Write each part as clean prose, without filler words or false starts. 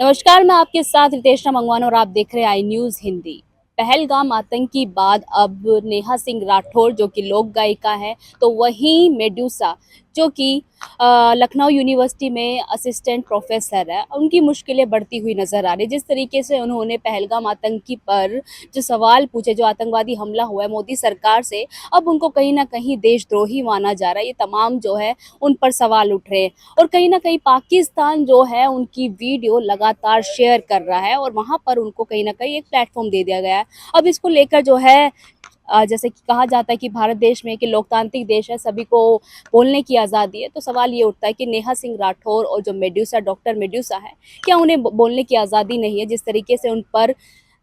नमस्कार, मैं आपके साथ रितेशना मंगवान और आप देख रहे हैं आई न्यूज़ हिंदी। पहलगाम आतंक के बाद अब नेहा सिंह राठौर जो कि लोक गायिका है, तो वहीं मेडुसा जो कि लखनऊ यूनिवर्सिटी में असिस्टेंट प्रोफेसर है, उनकी मुश्किलें बढ़ती हुई नज़र आ रही है। जिस तरीके से उन्होंने पहलगाम आतंकी पर जो सवाल पूछे, जो आतंकवादी हमला हुआ है मोदी सरकार से, अब उनको कहीं न कहीं देशद्रोही माना जा रहा है। ये तमाम जो है उन पर सवाल उठ रहे हैं और कहीं न कहीं पाकिस्तान जो है उनकी वीडियो लगातार शेयर कर रहा है और वहाँ पर उनको कहीं न कहीं एक प्लेटफ़ॉर्म दे दिया गया है। अब इसको लेकर जो है जैसे कि कहा जाता है कि भारत देश में कि लोकतांत्रिक देश है, सभी को बोलने की आज़ादी है, तो सवाल ये उठता है कि नेहा सिंह राठौर और जो मेडुसा डॉक्टर मेडुसा है, क्या उन्हें बोलने की आज़ादी नहीं है? जिस तरीके से उन पर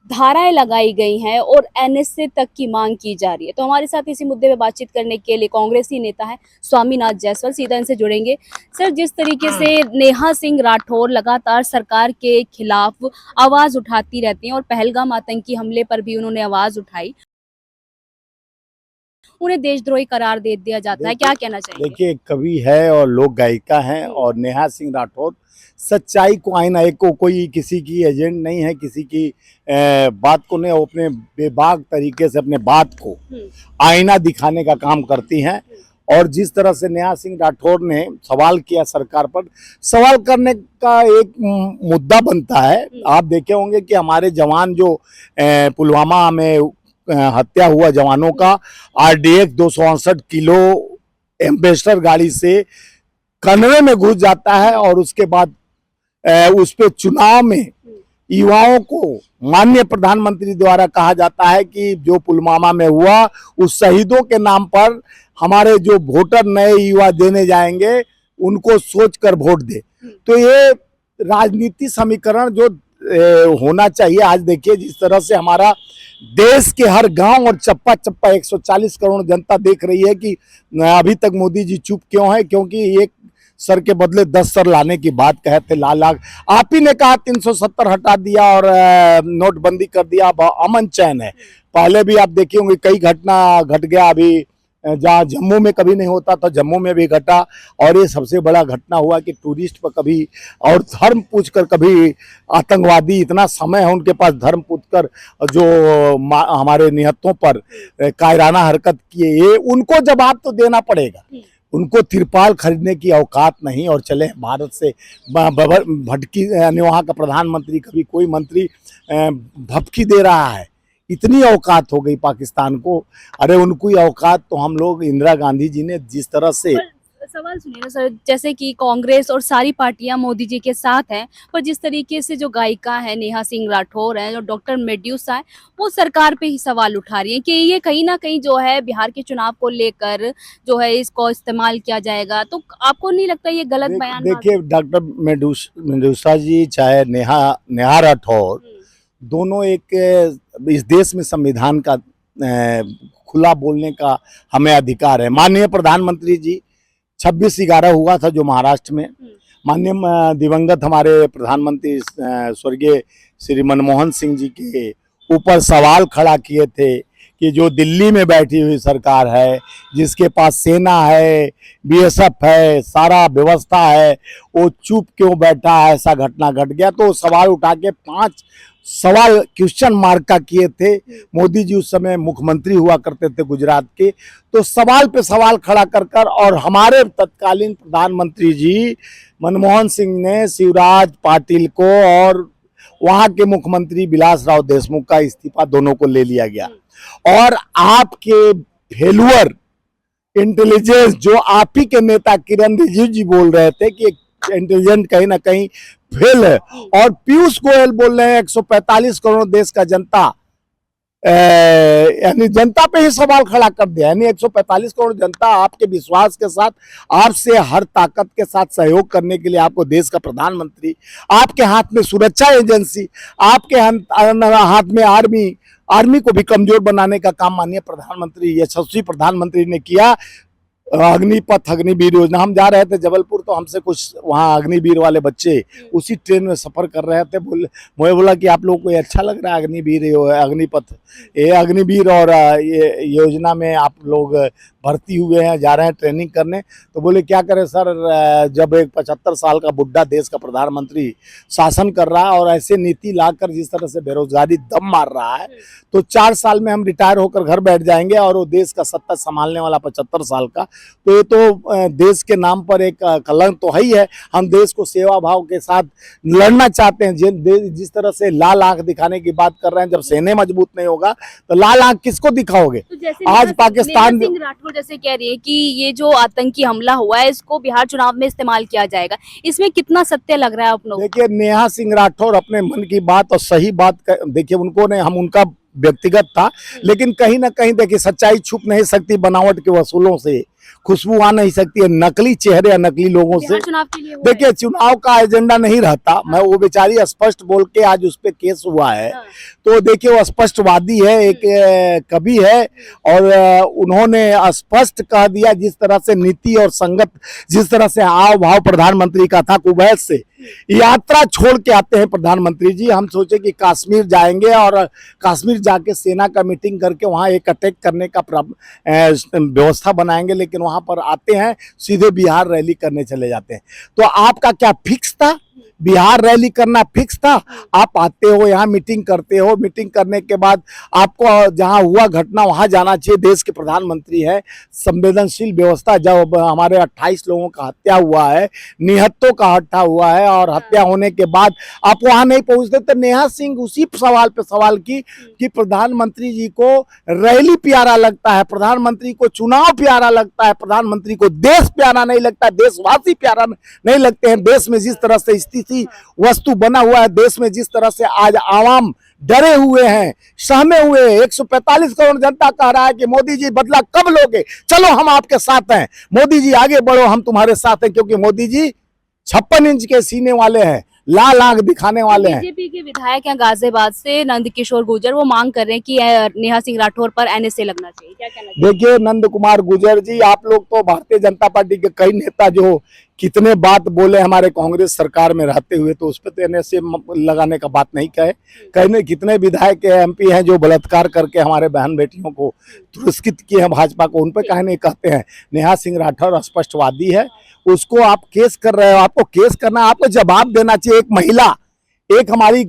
धाराएँ लगाई गई हैं और एनएसए तक की मांग की जा रही है। तो हमारे साथ इसी मुद्दे पे बातचीत करने के लिए कांग्रेसी नेता हैं स्वामीनाथ जायसवाल, सीधा इनसे जुड़ेंगे। सर, जिस तरीके से नेहा सिंह राठौर लगातार सरकार के खिलाफ आवाज़ उठाती रहती हैं और पहलगाम आतंकी हमले पर भी उन्होंने आवाज़ उठाई, उन्हें देशद्रोही करार दे दिया जाता है, क्या कहना चाहेंगे? देखिए, कवि है और लोक गायिका हैं और नेहा सिंह राठौर सच्चाई को आईना एक को कोई किसी की एजेंट नहीं है, किसी की बात को नहीं, वो अपने बेबाक तरीके से अपने बात को आईना दिखाने का काम करती हैं। और जिस तरह से नेहा सिंह राठौर ने सवाल किया सरकार पर, सवाल करने का एक मुद्दा बनता है। आप देखे होंगे कि हमारे जवान जो पुलवामा में हत्या हुआ जवानों का आरडीएक्स 268 किलो एम्बेसडर गाड़ी से कन्वे में घुस जाता है और उसके बाद उस पे चुनाव में युवाओं को माननीय प्रधानमंत्री द्वारा कहा जाता है कि जो पुलवामा में हुआ उस शहीदों के नाम पर हमारे जो वोटर नए युवा देने जाएंगे उनको सोचकर वोट दे। तो ये राजनीति समीकरण जो होना चाहिए। आज देखिए जिस तरह से हमारा देश के हर गांव और चप्पा चप्पा 140 करोड़ जनता देख रही है कि अभी तक मोदी जी चुप क्यों है, क्योंकि एक सर के बदले 10 सर लाने की बात कहे थे लाल लाख। आप ही ने कहा 370 हटा दिया और नोटबंदी कर दिया, अब अमन चैन है। पहले भी आप देखे होंगे कई घटना घट गया, अभी जहाँ जम्मू में कभी नहीं होता था जम्मू में भी घटा। और ये सबसे बड़ा घटना हुआ कि टूरिस्ट पर कभी और धर्म पूछकर कभी आतंकवादी, इतना समय है उनके पास, धर्म पूछकर जो हमारे निहत्तों पर कायराना हरकत किए, ये उनको जवाब तो देना पड़ेगा। उनको तिरपाल खरीदने की औकात नहीं और चले भारत से भटकी, यानी वहाँ का प्रधानमंत्री, कभी कोई मंत्री भपकी दे रहा है। इतनी औकात हो गई पाकिस्तान को। अरे उनको औकात तो हम लोग, इंदिरा गांधी जी ने जिस तरह से सवाल सुनिए ना सर, जैसे कि कांग्रेस और सारी पार्टियां मोदी जी के साथ हैं, पर जिस तरीके से जो गायिका है नेहा सिंह राठौर है, जो डॉक्टर मेडुसा है, वो सरकार पे ही सवाल उठा रही है कि ये कहीं ना कहीं जो है बिहार के चुनाव को लेकर जो है इसको इस्तेमाल किया जाएगा। तो आपको नहीं लगता ये गलत बयान? देखिए, डॉक्टर मेडुसा जी चाहे नेहा राठौर, दोनों एक इस देश में संविधान का खुला बोलने का हमें अधिकार है। माननीय प्रधानमंत्री जी 26/11 हुआ था जो महाराष्ट्र में, माननीय दिवंगत हमारे प्रधानमंत्री स्वर्गीय श्री मनमोहन सिंह जी के ऊपर सवाल खड़ा किए थे कि जो दिल्ली में बैठी हुई सरकार है, जिसके पास सेना है, बीएसएफ है, सारा व्यवस्था है, वो चुप क्यों बैठा है, ऐसा घटना घट गया। तो सवाल उठा के 5 सवाल क्वेश्चन मार्क का किए थे। मोदी जी उस समय मुख्यमंत्री हुआ करते थे गुजरात के। तो सवाल पे सवाल खड़ा कर और हमारे तत्कालीन प्रधानमंत्री जी मनमोहन सिंह ने शिवराज पाटिल को और वहां के मुख्यमंत्री विलासराव देशमुख का इस्तीफा दोनों को ले लिया गया। और आपके फेलुअर इंटेलिजेंस, जो आप ही के नेता किरण रिजिजू जी बोल रहे थे कि इंटेलिजेंट कहीं ना कहीं फेल है, और पीयूष गोयल बोल रहे हैं 145 करोड़ देश का जनता, यानी जनता पे ही सवाल खड़ा कर दिया। यानी 145 करोड़ जनता आपके विश्वास के साथ, आपसे हर ताकत के साथ सहयोग करने के लिए आपको देश का प्रधानमंत्री, आपके हाथ में सुरक्षा एजेंसी, आपके हाथ में आर्मी को भी कमजोर बनाने का काम माननीय प्रधानमंत्री, यशस्वी प्रधानमंत्री ने किया। अग्निपथ अग्निवीर योजना, हम जा रहे थे जबलपुर तो हमसे कुछ वहाँ अग्निवीर वाले बच्चे उसी ट्रेन में सफ़र कर रहे थे, मुझे बोला कि आप लोग को ये अच्छा लग रहा है अग्निवीर अग्निपथ, ये अग्निवीर और ये योजना में आप लोग भर्ती हुए हैं, जा रहे हैं ट्रेनिंग करने। तो बोले क्या करें सर, जब एक 75 साल का बुढ़ा देश का प्रधानमंत्री शासन कर रहा है और ऐसे नीति लाकर जिस तरह से बेरोजगारी दम मार रहा है, तो 4 साल में हम रिटायर होकर घर बैठ जाएंगे और वो देश का सत्ता संभालने वाला 75 साल का, तो ये तो देश के नाम पर एक कलंक तो है ही है। हम देश को सेवा भाव के साथ लड़ना चाहते हैं। जिस तरह से लाल आंख दिखाने की बात कर रहे हैं, जब सेने मजबूत नहीं होगा तो लाल आंख किसको दिखाओगे? तो जैसे आज पाकिस्तान सिंह राठौर जैसे कह रही है कि ये जो आतंकी हमला हुआ है इसको बिहार चुनाव में इस्तेमाल किया जाएगा, इसमें कितना सत्य लग रहा है आप लोग? देखिए, नेहा सिंह राठौर अपने मन की बात और सही बात देखिए, उनको ने हम उनका व्यक्तिगत था, लेकिन कहीं ना कहीं देखिए सच्चाई छुप नहीं सकती, बनावट के वसूलों से खुशबू आ नहीं सकती है, नकली चेहरे या नकली लोगों से। चुनाव के लिए देखिए, चुनाव का एजेंडा नहीं रहता, मैं वो बेचारी स्पष्ट बोल के आज उस पे केस हुआ है, तो देखिए वो स्पष्टवादी है, एक कवि है और उन्होंने स्पष्ट कह दिया जिस तरह से नीति और संगत, जिस तरह से हाव भाव प्रधानमंत्री का था, कुवैत से यात्रा छोड़ के आते हैं प्रधानमंत्री जी। हम सोचे कि कश्मीर जाएंगे और कश्मीर जाके सेना का मीटिंग करके वहां एक अटैक करने का व्यवस्था बनाएंगे, लेकिन वहां पर आते हैं सीधे बिहार रैली करने चले जाते हैं। तो आपका क्या फिक्स था? बिहार रैली करना फिक्स था? आप आते हो यहाँ मीटिंग करते हो, मीटिंग करने के बाद आपको जहाँ हुआ घटना वहाँ जाना चाहिए। देश के प्रधानमंत्री है, संवेदनशील व्यवस्था, जब हमारे 28 लोगों का हत्या हुआ है, निहत्तों का हत्या हुआ है और हत्या होने के बाद आप वहाँ नहीं पहुँचते, तो नेहा सिंह उसी सवाल पे सवाल की कि प्रधानमंत्री जी को रैली प्यारा लगता है, प्रधानमंत्री को चुनाव प्यारा लगता है, प्रधानमंत्री को देश प्यारा नहीं लगता, देशवासी प्यारा नहीं लगते हैं। देश में जिस तरह से स्थिति वस्तु बना हुआ है, देश में जिस तरह से आज आवाम डरे हुए हैं, सहमे हुए हैं, 145 करोड़ जनता कह रहा है कि मोदी जी बदला कब लोगे? चलो हम आपके साथ हैं, मोदी जी आगे बढ़ो, हम तुम्हारे साथ हैं, क्योंकि मोदी जी 56 इंच के सीने वाले हैं, लाल आंख दिखाने वाले हैं। बीजेपी के विधायक हैं गाजियाबाद से नंद किशोर गुर्जर, वो मांग कर रहे हैं कि नेहा सिंह राठौर पर एनएसए लगना चाहिए, क्या कहना चाहिए? देखिए नंद कुमार गुर्जर जी, आप लोग तो भारतीय जनता पार्टी के कई नेता जो कितने बात बोले हमारे कांग्रेस सरकार में रहते हुए, तो उस पर तो एनएसए लगाने का बात नहीं कहे। कहने कितने विधायक एमपी हैं जो बलात्कार करके हमारे बहन बेटियों को पुरस्कृत किए हैं भाजपा को, उन पर कहने कहते हैं। नेहा सिंह राठौर स्पष्टवादी है, उसको आप केस कर रहे हो, आपको केस करना, आपको जवाब देना चाहिए। एक महिला, एक हमारी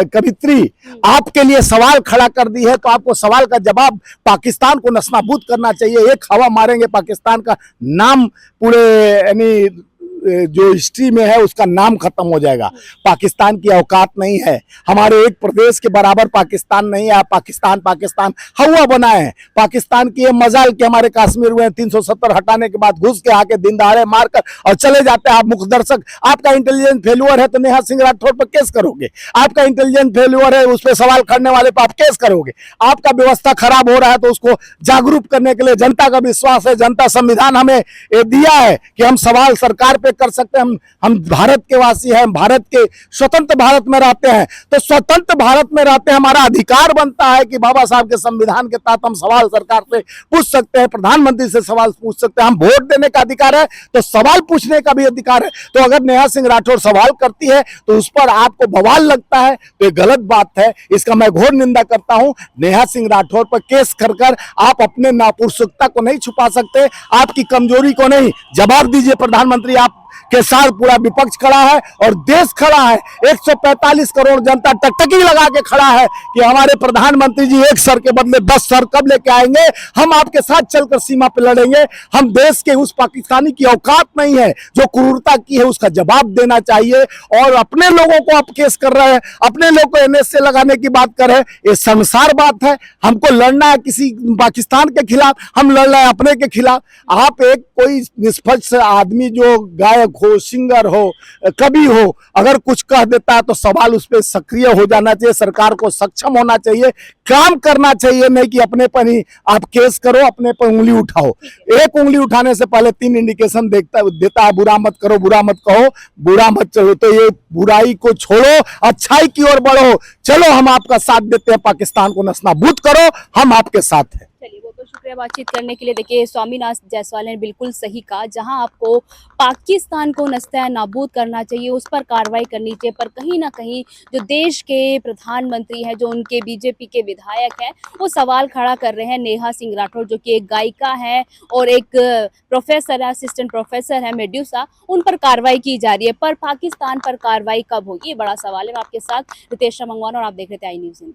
कवित्री आपके लिए सवाल खड़ा कर दी है, तो आपको सवाल का जवाब पाकिस्तान को नस्तानाबूद करना चाहिए। एक हवा मारेंगे पाकिस्तान का नाम पूरे यानी जो हिस्ट्री में है उसका नाम खत्म हो जाएगा। पाकिस्तान की औकात नहीं है, हमारे एक प्रदेश के बराबर पाकिस्तान नहीं है। पाकिस्तान हवा बना है। पाकिस्तान की ये मजाल कि हमारे कश्मीर में 370 हटाने के बाद घुस के आके दिन दहाड़े मारकर और चले जाते हैं। आप मुख्य दर्शक, आपका इंटेलिजेंस फेल्यूअर है तो नेहा सिंह राठौर पर केस करोगे, आपका इंटेलिजेंस फेल्यूअर है उस पर सवाल करने वाले पर आप केस करोगे, आपका व्यवस्था खराब हो रहा है तो उसको जागरूक करने के लिए जनता का विश्वास है, जनता संविधान हमें दिया है कि हम सवाल सरकार पे कर सकते हैं। हम भारत के वासी हैं, भारत के स्वतंत्र भारत में रहते हैं, तो स्वतंत्र भारत में रहते हैं हमारा अधिकार बनता है कि बाबा साहब के संविधान के तहत हम सवाल सरकार से पूछ सकते हैं, प्रधानमंत्री से सवाल पूछ सकते हैं। हम वोट देने का अधिकार है तो सवाल पूछने का भी अधिकार है। तो अगर नेहा सिंह राठौर सवाल करती है तो उस पर आपको बवाल लगता है तो ये गलत बात है, इसका मैं घोर निंदा करता हूं। नेहा सिंह राठौर पर केस कर आप अपने नापुरुषता को नहीं छुपा सकते, आपकी कमजोरी को नहीं। जवाब दीजिए, प्रधानमंत्री आप के साथ पूरा विपक्ष खड़ा है और देश खड़ा है। 145 करोड़ जनता टकटकी लगा के खड़ा है कि हमारे प्रधानमंत्री जी एक सर के बदले 10 सर कब लेके आएंगे, हम आपके साथ चलकर सीमा पे लड़ेंगे। हम देश के उस पाकिस्तानी की औकात नहीं है जो क्रूरता की है, उसका जवाब देना चाहिए। और अपने लोगों को आप केस कर रहे हैं, अपने लोग को एनएसए लगाने की बात कर रहे हैं, ये शर्मसार बात है। हमको लड़ना है किसी पाकिस्तान के खिलाफ, हम लड़ रहे हैं अपने के खिलाफ। आप एक कोई निष्पक्ष आदमी जो गायक हो, सिंगर हो, कवि हो, अगर कुछ कह देता है तो सवाल उस पर सक्रिय हो जाना चाहिए। सरकार को सक्षम होना चाहिए, काम करना चाहिए, नहीं कि अपने पर ही आप केस करो, अपने पर उंगली उठाओ। एक उंगली उठाने से पहले 3 इंडिकेशन देता है, बुरा मत करो, बुरा मत कहो, बुरा मत चलो। तो ये बुराई को छोड़ो, अच्छाई की ओर बढ़ो। चलो हम आपका साथ देते हैं, पाकिस्तान को नस्तानाबूद करो, हम आपके साथ हैं। चलिए, वो तो शुक्रिया। शुक्रिया बातचीत करने के लिए। देखिए, स्वामीनाथ जायसवाल ने बिल्कुल सही कहा, जहां आपको पाकिस्तान को नस्ता नाबूद करना चाहिए उस पर कार्रवाई करनी चाहिए, पर कहीं ना कहीं जो देश के प्रधानमंत्री हैं, जो उनके बीजेपी के विधायक हैं, वो सवाल खड़ा कर रहे हैं। नेहा सिंह राठौर जो कि एक गायिका है और एक प्रोफेसर है, असिस्टेंट प्रोफेसर है मेड्यूसा, उन पर कार्रवाई की जा रही है, पर पाकिस्तान पर कार्रवाई कब होगी, ये बड़ा सवाल है। मैं आपके साथ रितेश मंगवाना और आप देख रहे थे आई न्यूज़।